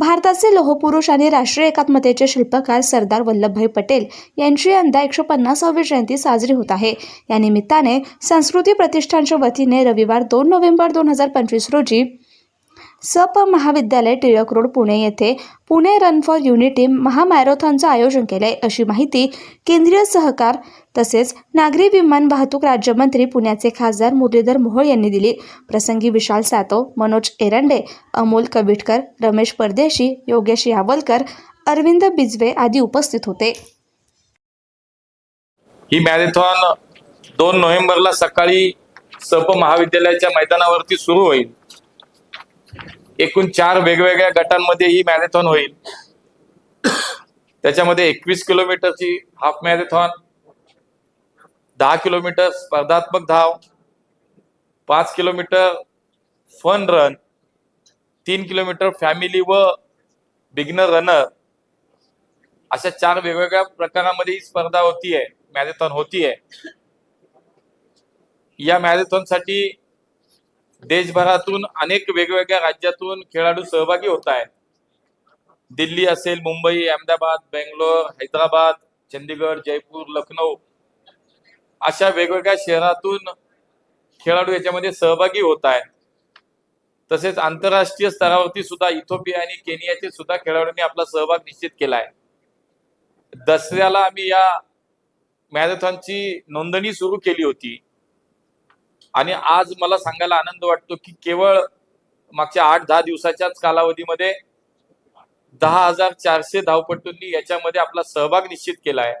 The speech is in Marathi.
भारताचे लोहपुरुष आणि राष्ट्रीय एकात्मतेचे शिल्पकार सरदार वल्लभभाई पटेल यांची यंदा 150वी जयंती साजरी होत आहे। या निमित्ताने संस्कृती प्रतिष्ठानच्या वतीने रविवार 2 नोव्हेंबर 2025 रोजी सप महाविद्यालय टिळक रोड पुणे येथे पुणे रन फॉर युनिटी महामॅरेथॉनचं आयोजन केले, अशी माहिती केंद्रीय सहकार तसेच नागरी विमान वाहतूक राज्यमंत्री पुण्याचे खासदार मुरलीधर मोहोळ यांनी दिली। प्रसंगी विशाल सातव, मनोज एरंडे, अमोल कबिटकर, रमेश परदेशी, योगेश यावलकर, अरविंद बिजवे आदी उपस्थित होते। ही मॅरेथॉन 2 नोव्हेंबरला सकाळी सप महाविद्यालयाच्या मैदानावरती सुरू होईल। एकूण 4 वेगवेगळ्या गटांमध्ये ही मॅरेथॉन होईल। त्याच्यामध्ये 21 किलोमीटरची हाफ मॅरेथॉन, 10 किलोमीटर स्पर्धात्मक धाव, 5 kilometre fun run, 3 kilometre family व बिगनर रनर अशा 4 वेगवेगळ्या प्रकारामध्ये ही स्पर्धा होतीये, मॅरेथॉन होतीये। या मॅरेथॉनसाठी देशभरातून अनेक वेगवेगळ्या राज्यातून खेळाडू सहभागी होत आहेत। दिल्ली असेल, मुंबई, अहमदाबाद, बेंगलोर, हैदराबाद, चंदीगड, जयपूर, लखनौ अशा वेगवेगळ्या शहरातून खेळाडू याच्यामध्ये सहभागी होत आहेत। तसेच आंतरराष्ट्रीय स्तरावरती सुद्धा इथिओपिया आणि केनियाचे सुद्धा खेळाडूंनी आपला सहभाग निश्चित केलाय। दसऱ्याला आम्ही या मॅरेथॉनची नोंदणी सुरू केली होती आणि आज मला सांगायला आनंद वाटतो की केवळ मागच्या 8-10 दिवसाच्याच कालावधीमध्ये 10,400 धावपटूंनी याच्यामध्ये आपला सहभाग निश्चित केला आहे।